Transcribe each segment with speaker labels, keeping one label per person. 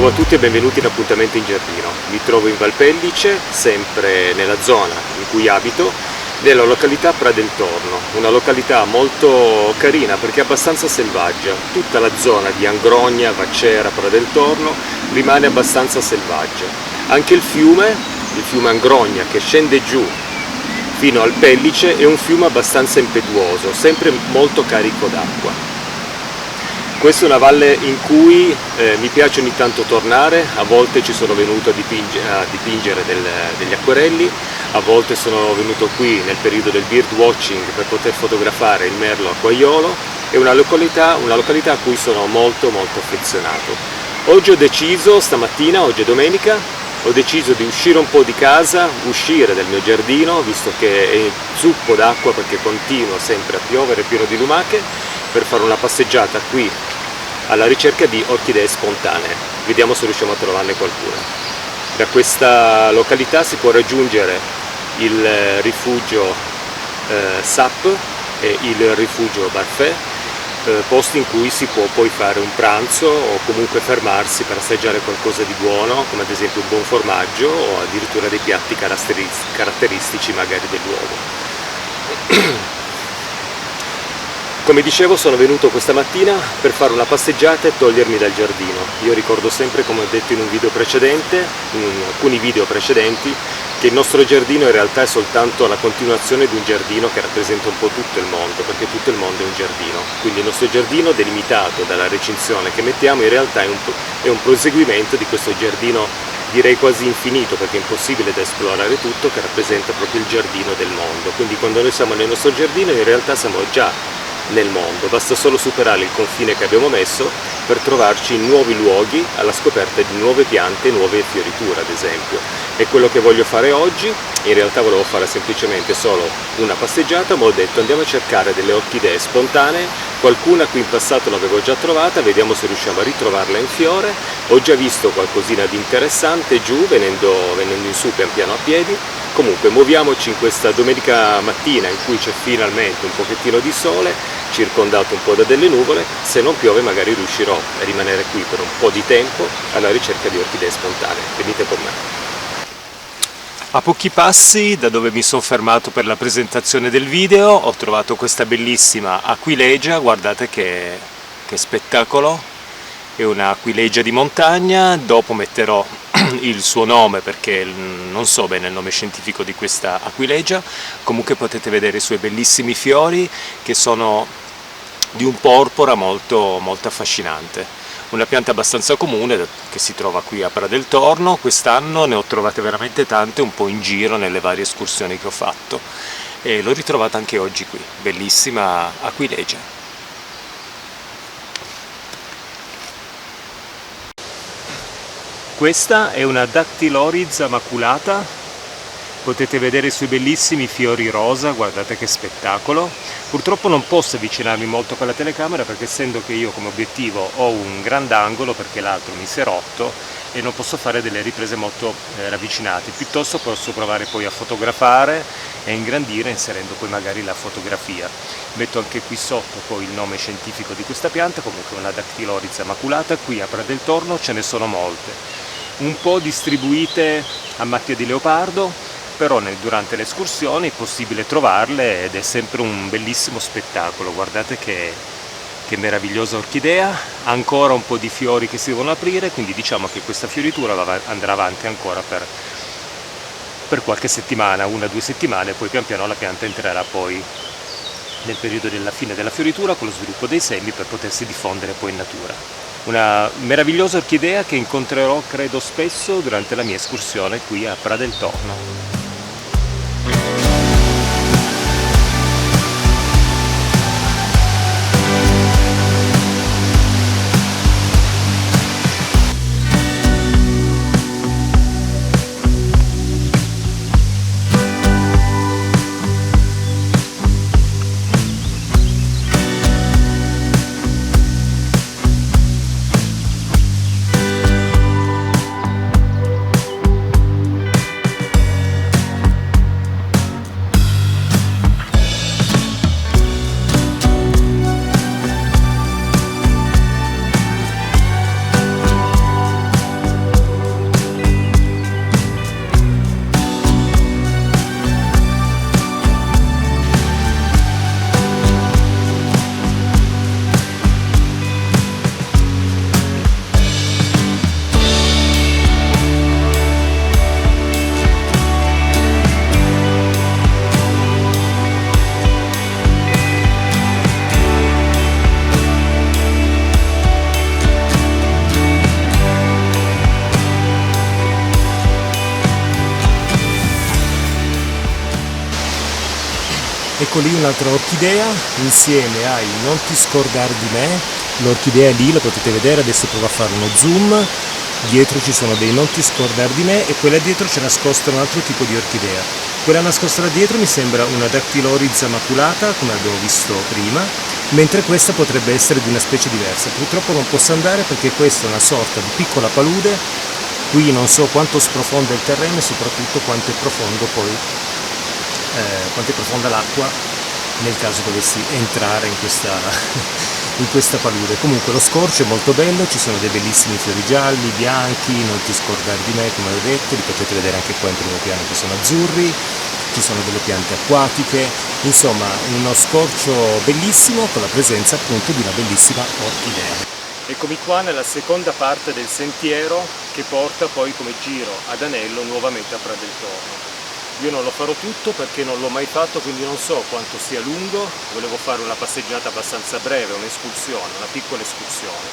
Speaker 1: Ciao a tutti e benvenuti in Appuntamento in Giardino. Mi trovo in Valpellice, sempre nella zona in cui abito, nella località Pra del Torno, una località molto carina perché è abbastanza selvaggia. Tutta la zona di Angrogna, Vacera, Pra del Torno rimane abbastanza selvaggia. Anche il fiume Angrogna, che scende giù fino al Pellice, è un fiume abbastanza impetuoso, sempre molto carico d'acqua. Questa è una valle in cui mi piace ogni tanto tornare. A volte ci sono venuto a dipingere degli acquerelli, a volte sono venuto qui nel periodo del bird watching per poter fotografare il merlo acquaiolo. È una località a cui sono molto affezionato. Oggi ho deciso, stamattina, oggi è domenica, ho deciso di uscire un po' di casa, uscire dal mio giardino, visto che è zuppo d'acqua perché continua sempre a piovere, pieno di lumache, per fare una passeggiata qui alla ricerca di orchidee spontanee. Vediamo se riusciamo a trovarne qualcuna. Da questa località si può raggiungere il rifugio SAP e il rifugio Barfè, posti in cui si può poi fare un pranzo o comunque fermarsi per assaggiare qualcosa di buono, come ad esempio un buon formaggio o addirittura dei piatti caratteristici magari del luogo. Come dicevo, sono venuto questa mattina per fare una passeggiata e togliermi dal giardino. Io ricordo sempre, come ho detto in un video precedente, in alcuni video precedenti, che il nostro giardino in realtà è soltanto la continuazione di un giardino che rappresenta un po' tutto il mondo, perché tutto il mondo è un giardino. Quindi il nostro giardino, delimitato dalla recinzione che mettiamo, in realtà è un proseguimento di questo giardino, direi quasi infinito, perché è impossibile da esplorare tutto, che rappresenta proprio il giardino del mondo. Quindi quando noi siamo nel nostro giardino in realtà siamo già nel mondo, basta solo superare il confine che abbiamo messo per trovarci in nuovi luoghi alla scoperta di nuove piante, nuove fioriture ad esempio. È quello che voglio fare oggi. In realtà volevo fare semplicemente solo una passeggiata, ma ho detto andiamo a cercare delle orchidee spontanee. Qualcuna qui in passato l'avevo già trovata, vediamo se riusciamo a ritrovarla in fiore. Ho già visto qualcosina di interessante giù, venendo in su pian piano a piedi. Comunque muoviamoci in questa domenica mattina in cui c'è finalmente un pochettino di sole, circondato un po' da delle nuvole. Se non piove magari riuscirò a rimanere qui per un po' di tempo alla ricerca di orchidee spontanee. Venite con me. A pochi passi da dove mi sono fermato per la presentazione del video ho trovato questa bellissima aquilegia, guardate che spettacolo, è un'aquilegia di montagna. Dopo metterò il suo nome perché non so bene il nome scientifico di questa aquilegia. Comunque potete vedere i suoi bellissimi fiori che sono di un porpora molto affascinante. Una pianta abbastanza comune che si trova qui a Pra del Torno. Quest'anno ne ho trovate veramente tante un po' in giro nelle varie escursioni che ho fatto e l'ho ritrovata anche oggi qui, bellissima aquilegia. Questa è una Dactylorhiza maculata. Potete vedere i suoi bellissimi fiori rosa, guardate che spettacolo. Purtroppo non posso avvicinarmi molto con la telecamera perché essendo che io come obiettivo ho un grandangolo, perché l'altro mi si è rotto e non posso fare delle riprese molto ravvicinate. Piuttosto posso provare poi a fotografare e ingrandire inserendo poi magari la fotografia. Metto anche qui sotto poi il nome scientifico di questa pianta, comunque una Dactylorhiza maculata. Qui a Pra del Torno ce ne sono molte, un po' distribuite a macchia di leopardo, però durante le escursioni è possibile trovarle ed è sempre un bellissimo spettacolo. Guardate che meravigliosa orchidea, ancora un po' di fiori che si devono aprire, quindi diciamo che questa fioritura andrà avanti ancora per qualche settimana, 1 o 2 settimane, poi pian piano la pianta entrerà poi nel periodo della fine della fioritura con lo sviluppo dei semi per potersi diffondere poi in natura. Una meravigliosa orchidea che incontrerò credo spesso durante la mia escursione qui a Pra del Torno. Ecco lì un'altra orchidea insieme ai Non ti scordar di me, l'orchidea lì la potete vedere, adesso provo a fare uno zoom, dietro ci sono dei Non ti scordar di me e quella dietro c'è nascosta un altro tipo di orchidea. Quella nascosta là dietro mi sembra una Dactylorhiza maculata, come abbiamo visto prima, mentre questa potrebbe essere di una specie diversa. Purtroppo non posso andare perché questa è una sorta di piccola palude, qui non so quanto sprofonda il terreno e soprattutto quanto è profondo poi quanto è profonda l'acqua nel caso dovessi entrare in questa palude. Comunque lo scorcio è molto bello, ci sono dei bellissimi fiori gialli, bianchi, non ti scordare di me come ho detto, li potete vedere anche qua in primo piano che sono azzurri, ci sono delle piante acquatiche, insomma uno scorcio bellissimo con la presenza appunto di una bellissima orchidea. Eccomi qua nella seconda parte del sentiero che porta poi come giro ad anello nuovamente a Prat del Torno. Io non lo farò tutto perché non l'ho mai fatto, quindi non so quanto sia lungo, volevo fare una passeggiata abbastanza breve, un'escursione, una piccola escursione.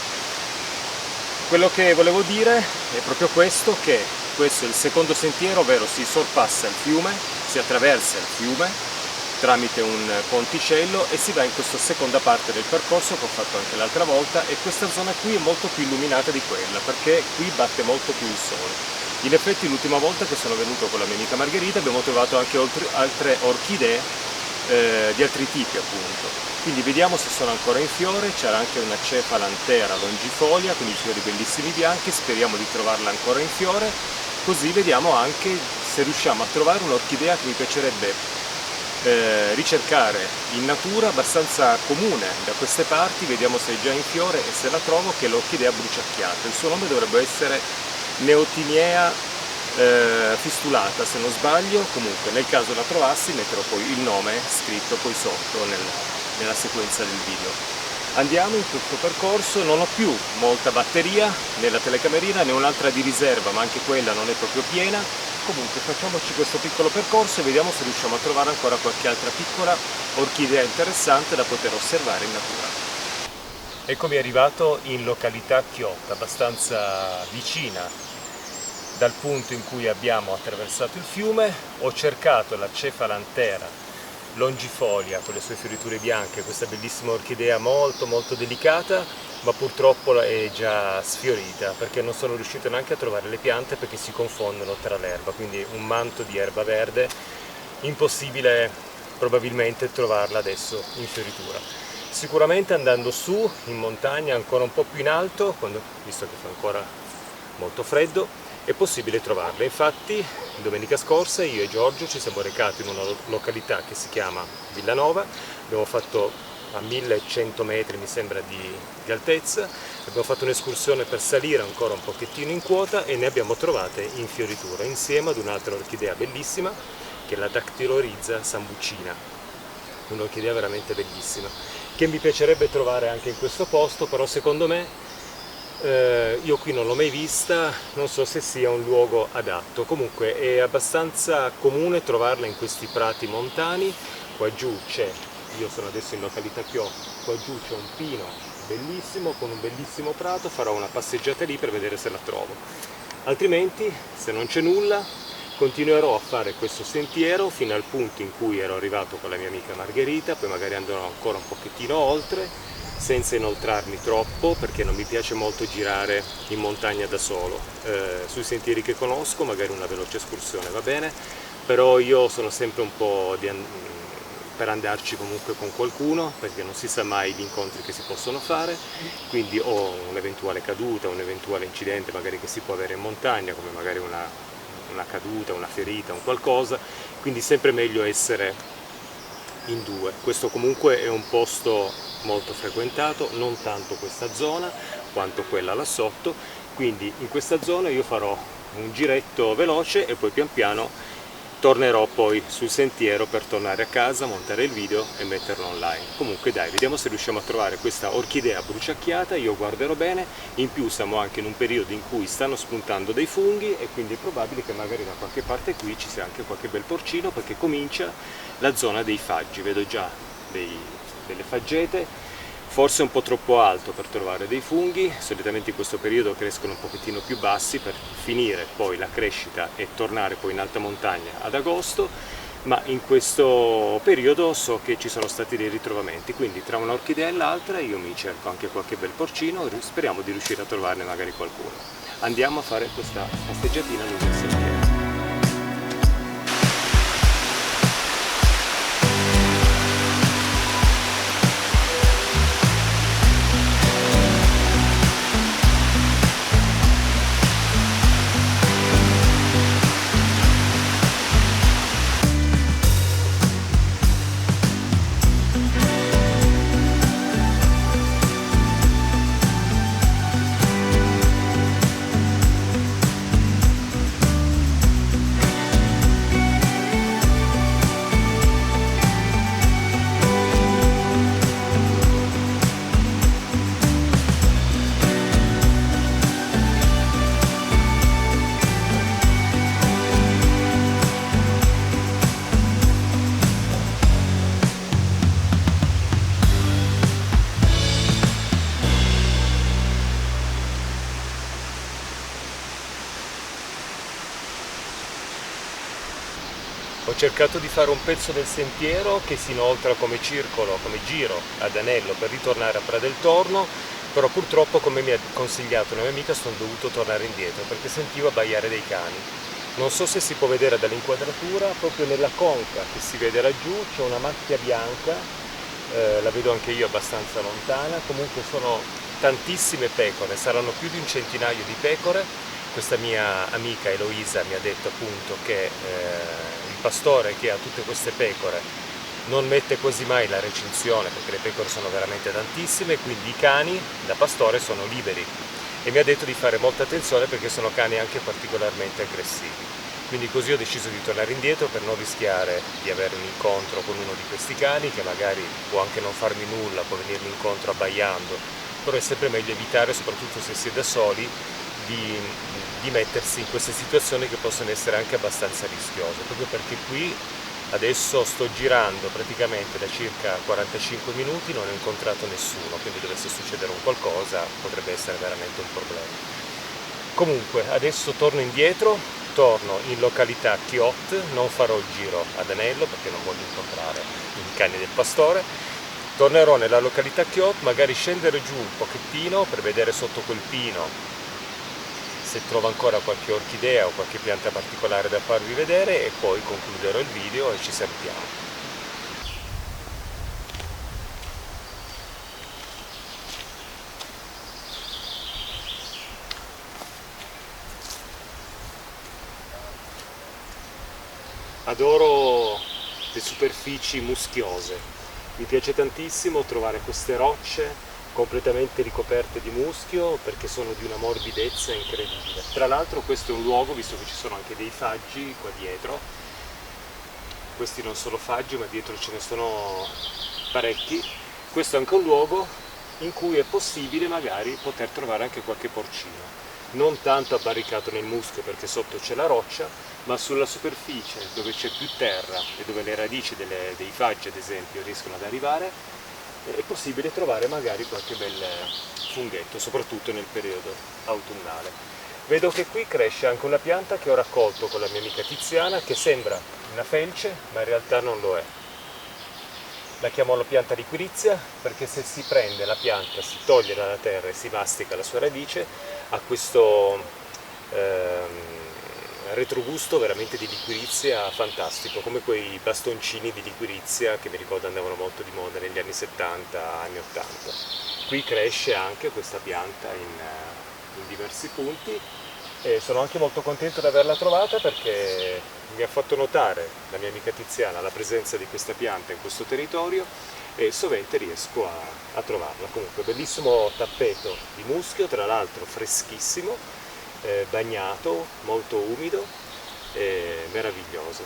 Speaker 1: Quello che volevo dire è proprio questo, che questo è il secondo sentiero, ovvero si sorpassa il fiume, si attraversa il fiume tramite un ponticello e si va in questa seconda parte del percorso che ho fatto anche l'altra volta, e questa zona qui è molto più illuminata di quella perché qui batte molto più il sole. In effetti l'ultima volta che sono venuto con la mia amica Margherita abbiamo trovato anche altre orchidee di altri tipi appunto. Quindi vediamo se sono ancora in fiore, c'era anche una Cephalantera longifolia con i fiori bellissimi bianchi, speriamo di trovarla ancora in fiore, così vediamo anche se riusciamo a trovare un'orchidea che mi piacerebbe ricercare in natura, abbastanza comune da queste parti, vediamo se è già in fiore e se la trovo, che è l'orchidea bruciacchiata. Il suo nome dovrebbe essere Neotinea fistulata se non sbaglio, comunque nel caso la trovassi metterò poi il nome scritto poi sotto nella sequenza del video. Andiamo in questo percorso, non ho più molta batteria nella telecamerina, ne ho un'altra di riserva ma anche quella non è proprio piena, comunque facciamoci questo piccolo percorso e vediamo se riusciamo a trovare ancora qualche altra piccola orchidea interessante da poter osservare in natura. Eccomi arrivato in località Chiocca, abbastanza vicina dal punto in cui abbiamo attraversato il fiume. Ho cercato la Cephalantera longifolia con le sue fioriture bianche, questa bellissima orchidea molto delicata, ma purtroppo è già sfiorita perché non sono riuscito neanche a trovare le piante perché si confondono tra l'erba, quindi un manto di erba verde, impossibile probabilmente trovarla adesso in fioritura. Sicuramente andando su in montagna ancora un po' più in alto, visto che fa ancora molto freddo, è possibile trovarle. Infatti domenica scorsa io e Giorgio ci siamo recati in una località che si chiama Villanova, abbiamo fatto a 1100 metri mi sembra di altezza, abbiamo fatto un'escursione per salire ancora un pochettino in quota e ne abbiamo trovate in fioritura insieme ad un'altra orchidea bellissima che è la Dactylorhiza sambucina, un'orchidea veramente bellissima che mi piacerebbe trovare anche in questo posto, però secondo me io qui non l'ho mai vista, non so se sia un luogo adatto. Comunque è abbastanza comune trovarla in questi prati montani. Qua giù c'è, io sono adesso in località Chiocca, qua giù c'è un pino bellissimo con un bellissimo prato, farò una passeggiata lì per vedere se la trovo. Altrimenti, se non c'è nulla, continuerò a fare questo sentiero fino al punto in cui ero arrivato con la mia amica Margherita, poi magari andrò ancora un pochettino oltre, senza inoltrarmi troppo perché non mi piace molto girare in montagna da solo. Sui sentieri che conosco magari una veloce escursione va bene, però io sono sempre un po' per andarci comunque con qualcuno perché non si sa mai gli incontri che si possono fare, quindi ho un'eventuale caduta, un eventuale incidente magari che si può avere in montagna, come magari una caduta, una ferita, un qualcosa, quindi sempre meglio essere in due. Questo comunque è un posto molto frequentato, non tanto questa zona quanto quella là sotto, quindi in questa zona io farò un giretto veloce e poi pian piano tornerò poi sul sentiero per tornare a casa, montare il video e metterlo online. Comunque dai, vediamo se riusciamo a trovare questa orchidea bruciacchiata, io guarderò bene, in più siamo anche in un periodo in cui stanno spuntando dei funghi e quindi è probabile che magari da qualche parte qui ci sia anche qualche bel porcino perché comincia la zona dei faggi, vedo già delle faggete, forse un po' troppo alto per trovare dei funghi, solitamente in questo periodo crescono un pochettino più bassi per finire poi la crescita e tornare poi in alta montagna ad agosto, ma in questo periodo so che ci sono stati dei ritrovamenti, quindi tra un'orchidea e l'altra io mi cerco anche qualche bel porcino, speriamo di riuscire a trovarne magari qualcuno. Andiamo a fare questa passeggiatina lungo il sentiero. Ho cercato di fare un pezzo del sentiero che si inoltra come circolo, come giro ad anello per ritornare a Pra del Torno, però purtroppo, come mi ha consigliato una mia amica, sono dovuto tornare indietro perché sentivo abbaiare dei cani. Non so se si può vedere dall'inquadratura, proprio nella conca che si vede laggiù c'è una macchia bianca, la vedo anche io abbastanza lontana, comunque sono tantissime pecore, saranno più di un centinaio di pecore. Questa mia amica Eloisa mi ha detto appunto che il pastore che ha tutte queste pecore non mette quasi mai la recinzione perché le pecore sono veramente tantissime, quindi i cani da pastore sono liberi, e mi ha detto di fare molta attenzione perché sono cani anche particolarmente aggressivi. Quindi così ho deciso di tornare indietro per non rischiare di avere un incontro con uno di questi cani che magari può anche non farmi nulla, può venirmi incontro abbaiando, però è sempre meglio evitare, soprattutto se si è da soli, di mettersi in queste situazioni che possono essere anche abbastanza rischiose, proprio perché qui adesso sto girando praticamente da circa 45 minuti, non ho incontrato nessuno, quindi dovesse succedere un qualcosa potrebbe essere veramente un problema. Comunque adesso torno indietro, torno in località Chiot, non farò il giro ad anello perché non voglio incontrare i cani del pastore. Tornerò nella località Chiot, magari scendere giù un pochettino per vedere sotto quel pino se trovo ancora qualche orchidea o qualche pianta particolare da farvi vedere, e poi concluderò il video e ci salutiamo. Adoro le superfici muschiose, mi piace tantissimo trovare queste rocce completamente ricoperte di muschio perché sono di una morbidezza incredibile. Tra l'altro questo è un luogo, visto che ci sono anche dei faggi qua dietro, questi non sono faggi ma dietro ce ne sono parecchi, questo è anche un luogo in cui è possibile magari poter trovare anche qualche porcino, non tanto abbarricato nel muschio perché sotto c'è la roccia, ma sulla superficie dove c'è più terra e dove le radici dei faggi ad esempio riescono ad arrivare, è possibile trovare magari qualche bel funghetto, soprattutto nel periodo autunnale. Vedo che qui cresce anche una pianta che ho raccolto con la mia amica Tiziana, che sembra una felce, ma in realtà non lo è. La chiamo la pianta di liquirizia perché se si prende la pianta, si toglie dalla terra e si mastica la sua radice, ha questo retrogusto veramente di liquirizia fantastico, come quei bastoncini di liquirizia che mi ricordo andavano molto di moda negli anni 70, anni 80. Qui cresce anche questa pianta in diversi punti e sono anche molto contento di averla trovata perché mi ha fatto notare la mia amica Tiziana la presenza di questa pianta in questo territorio e sovente riesco a trovarla. Comunque bellissimo tappeto di muschio, tra l'altro freschissimo, bagnato, molto umido e meraviglioso.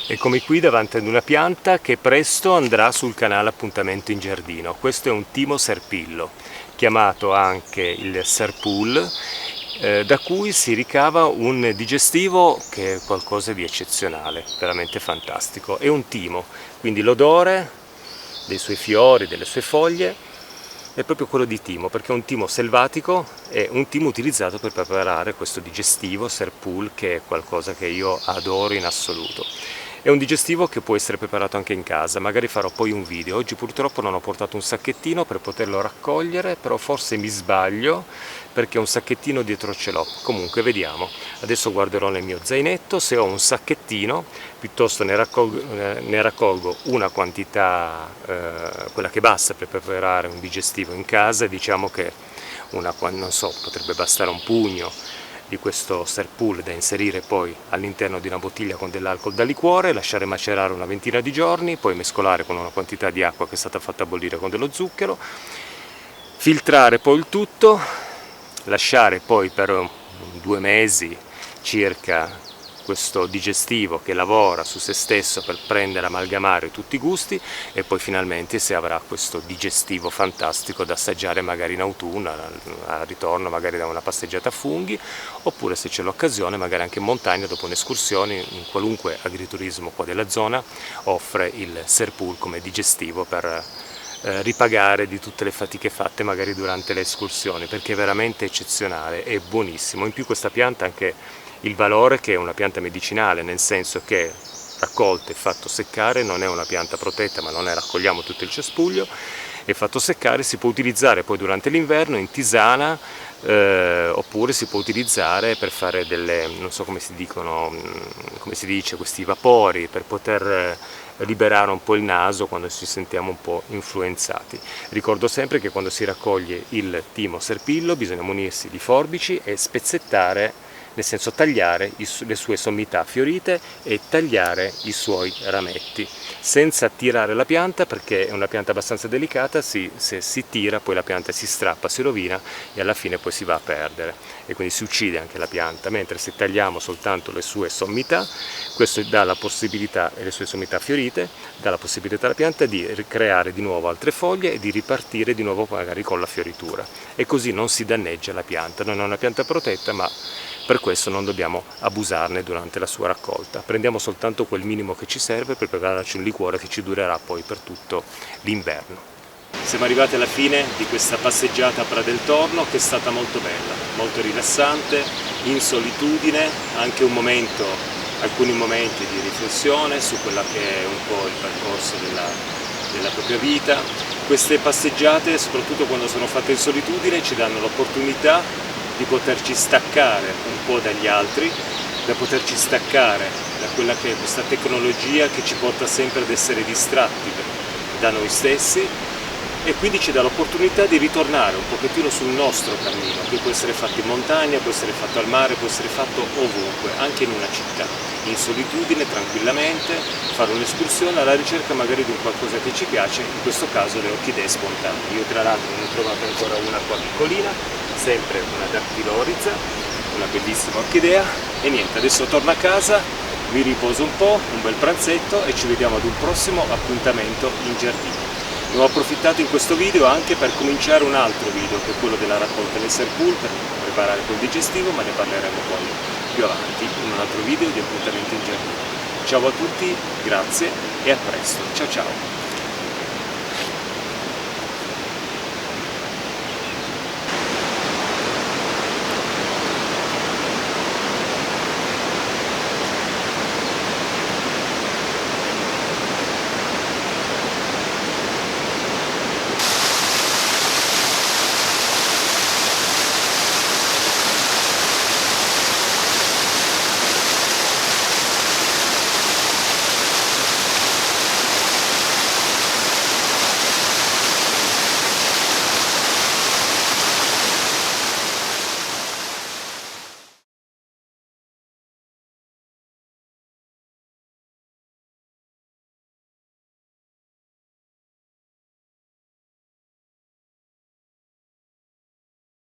Speaker 1: Eccomi qui davanti ad una pianta che presto andrà sul canale Appuntamento in Giardino. Questo è un timo serpillo, chiamato anche il serpul, da cui si ricava un digestivo che è qualcosa di eccezionale, veramente fantastico. È un timo, quindi l'odore dei suoi fiori, delle sue foglie, è proprio quello di timo, perché è un timo selvatico, è un timo utilizzato per preparare questo digestivo serpul, che è qualcosa che io adoro in assoluto. È un digestivo che può essere preparato anche in casa, magari farò poi un video. Oggi purtroppo non ho portato un sacchettino per poterlo raccogliere, però forse mi sbaglio perché un sacchettino dietro ce l'ho. Comunque vediamo. Adesso guarderò nel mio zainetto, se ho un sacchettino, piuttosto ne raccolgo una quantità, quella che basta per preparare un digestivo in casa. Diciamo che non so, potrebbe bastare un pugno di questo Serpul da inserire poi all'interno di una bottiglia con dell'alcol da liquore, lasciare macerare una ventina di giorni, poi mescolare con una quantità di acqua che è stata fatta bollire con dello zucchero, filtrare poi il tutto, lasciare poi per 2 mesi circa questo digestivo che lavora su se stesso per prendere, amalgamare tutti i gusti, e poi finalmente si avrà questo digestivo fantastico da assaggiare magari in autunno, al ritorno magari da una passeggiata a funghi, oppure se c'è l'occasione magari anche in montagna dopo un'escursione. In qualunque agriturismo qua della zona offre il Serpul come digestivo per ripagare di tutte le fatiche fatte magari durante le escursioni, perché è veramente eccezionale, è buonissimo. In più questa pianta ha anche il valore che è una pianta medicinale, nel senso che raccolta e fatto seccare non è una pianta protetta, ma non ne raccogliamo tutto il cespuglio, e fatto seccare si può utilizzare poi durante l'inverno in tisana, oppure si può utilizzare per fare delle, non so come si dicono, come si dice, questi vapori per poter liberare un po' il naso quando ci sentiamo un po' influenzati. Ricordo sempre che quando si raccoglie il timo serpillo bisogna munirsi di forbici e spezzettare, nel senso tagliare le sue sommità fiorite e tagliare i suoi rametti, senza tirare la pianta, perché è una pianta abbastanza delicata. Se si tira poi la pianta si strappa, si rovina e alla fine poi si va a perdere, e quindi si uccide anche la pianta, mentre se tagliamo soltanto le sue sommità, questo dà la possibilità, e le sue sommità fiorite, dà la possibilità alla pianta di ricreare di nuovo altre foglie e di ripartire di nuovo magari con la fioritura, e così non si danneggia la pianta. Non è una pianta protetta, ma per questo non dobbiamo abusarne durante la sua raccolta. Prendiamo soltanto quel minimo che ci serve per prepararci un liquore che ci durerà poi per tutto l'inverno. Siamo arrivati alla fine di questa passeggiata a Pra del Torno, che è stata molto bella, molto rilassante, in solitudine, anche alcuni momenti di riflessione su quella che è un po' il percorso della propria vita. Queste passeggiate, soprattutto quando sono fatte in solitudine, ci danno l'opportunità di poterci staccare un po' dagli altri, da poterci staccare da quella che è questa tecnologia che ci porta sempre ad essere distratti da noi stessi, e quindi ci dà l'opportunità di ritornare un pochettino sul nostro cammino, che può essere fatto in montagna, può essere fatto al mare, può essere fatto ovunque, anche in una città, in solitudine, tranquillamente, fare un'escursione alla ricerca magari di un qualcosa che ci piace, in questo caso le orchidee spontanee. Io tra l'altro ne ho trovata ancora una qua piccolina, sempre una Dactylorhiza, una bellissima orchidea, e niente, adesso torno a casa, mi riposo un po', un bel pranzetto, e ci vediamo ad un prossimo appuntamento in giardino. Ne ho approfittato in questo video anche per cominciare un altro video, che è quello della raccolta del Serpul, per preparare quel digestivo, ma ne parleremo poi più avanti in un altro video di appuntamento in giardino. Ciao a tutti, grazie e a presto, ciao ciao!